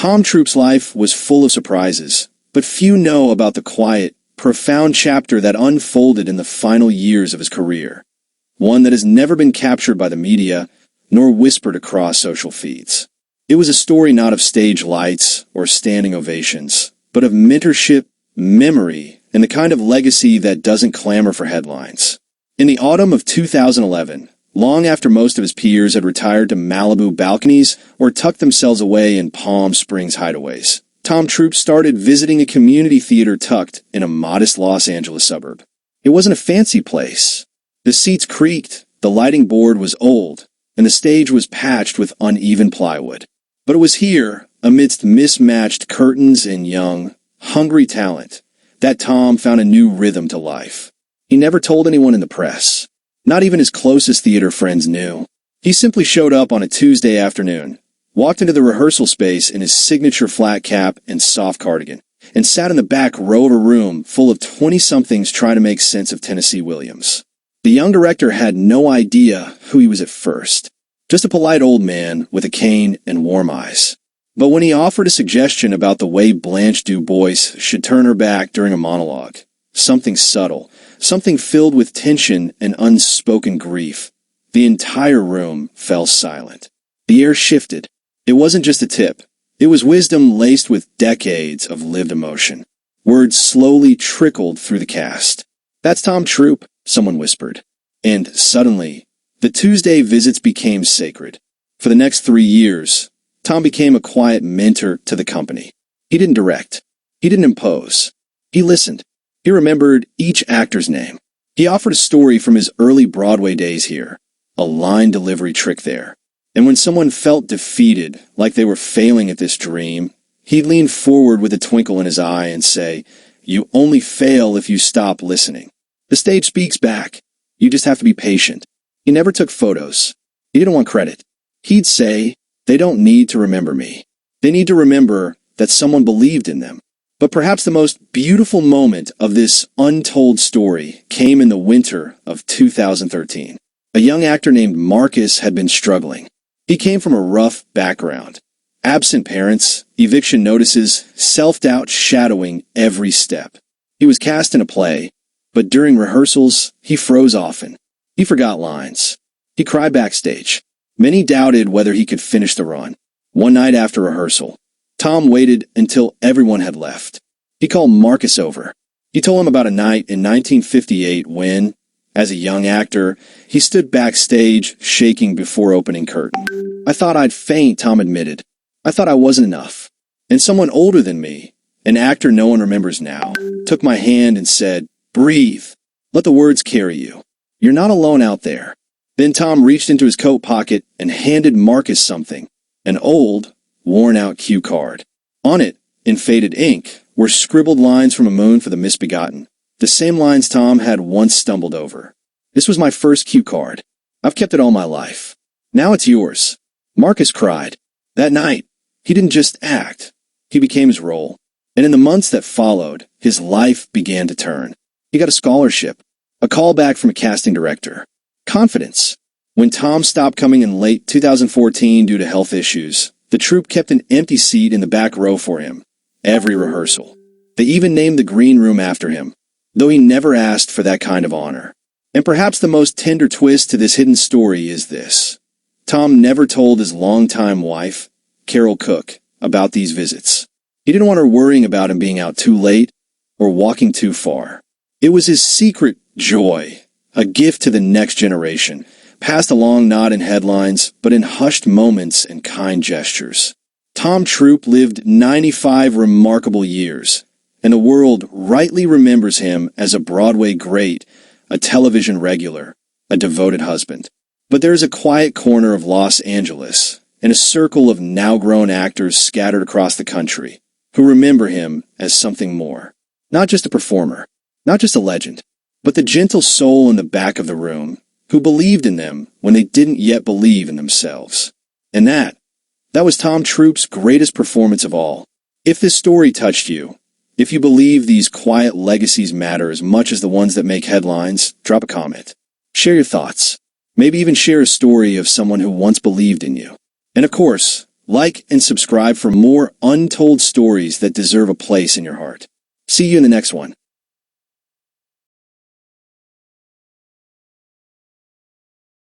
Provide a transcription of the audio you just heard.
Tom Troupe's life was full of surprises, but few know about the quiet, profound chapter that unfolded in the final years of his career. One that has never been captured by the media, nor whispered across social feeds. It was a story not of stage lights or standing ovations, but of mentorship, memory, and the kind of legacy that doesn't clamor for headlines. In the autumn of 2011, long after most of his peers had retired to Malibu balconies or tucked themselves away in Palm Springs hideaways, Tom Troupe started visiting a community theater tucked in a modest Los Angeles suburb. It wasn't a fancy place. The seats creaked, the lighting board was old, and the stage was patched with uneven plywood. But it was here, amidst mismatched curtains and young, hungry talent, that Tom found a new rhythm to life. He never told anyone in the press. Not even his closest theater friends knew. He simply showed up on a Tuesday afternoon, walked into the rehearsal space in his signature flat cap and soft cardigan, and sat in the back row of a room full of 20-somethings trying to make sense of Tennessee Williams. The young director had no idea who he was at first. Just a polite old man with a cane and warm eyes. But when he offered a suggestion about the way Blanche Du Bois should turn her back during a monologue, something subtle, something filled with tension and unspoken grief, the entire room fell silent. The air shifted. It wasn't just a tip. It was wisdom laced with decades of lived emotion. Words slowly trickled through the cast. "That's Tom Troupe," someone whispered. And suddenly, the Tuesday visits became sacred. For the next 3 years, Tom became a quiet mentor to the company. He didn't direct. He didn't impose. He listened. He remembered each actor's name. He offered a story from his early Broadway days here, a line delivery trick there. And when someone felt defeated, like they were failing at this dream, he'd lean forward with a twinkle in his eye and say, "You only fail if you stop listening. The stage speaks back. You just have to be patient." He never took photos. He didn't want credit. He'd say, "They don't need to remember me. They need to remember that someone believed in them." But perhaps the most beautiful moment of this untold story came in the winter of 2013. A young actor named Marcus had been struggling. He came from a rough background. Absent parents, eviction notices, self-doubt shadowing every step. He was cast in a play, but during rehearsals, he froze often. He forgot lines. He cried backstage. Many doubted whether he could finish the run. One night after rehearsal, Tom waited until everyone had left. He called Marcus over. He told him about a night in 1958 when, as a young actor, he stood backstage shaking before opening curtain. "I thought I'd faint," Tom admitted. "I thought I wasn't enough. And someone older than me, an actor no one remembers now, took my hand and said, 'Breathe. Let the words carry you. You're not alone out there.'" Then Tom reached into his coat pocket and handed Marcus something, an old, worn-out cue card. On it, in faded ink, were scribbled lines from A Moon for the Misbegotten, the same lines Tom had once stumbled over. "This was my first cue card. I've kept it all my life. Now it's yours." Marcus cried. That night, he didn't just act. He became his role. And in the months that followed, his life began to turn. He got a scholarship, a call back from a casting director. Confidence. When Tom stopped coming in late 2014 due to health issues, the troupe kept an empty seat in the back row for him, every rehearsal. They even named the green room after him, though he never asked for that kind of honor. And perhaps the most tender twist to this hidden story is this. Tom never told his longtime wife, Carol Cook, about these visits. He didn't want her worrying about him being out too late or walking too far. It was his secret joy, a gift to the next generation, passed along not in headlines, but in hushed moments and kind gestures. Tom Troupe lived 95 remarkable years, and the world rightly remembers him as a Broadway great, a television regular, a devoted husband. But there's a quiet corner of Los Angeles, and a circle of now-grown actors scattered across the country, who remember him as something more. Not just a performer, not just a legend, but the gentle soul in the back of the room, who believed in them when they didn't yet believe in themselves. And that was Tom Troupe's greatest performance of all. If this story touched you, if you believe these quiet legacies matter as much as the ones that make headlines, drop a comment. Share your thoughts. Maybe even share a story of someone who once believed in you. And of course, Like and subscribe for more untold stories that deserve a place in your heart. See you in the next one.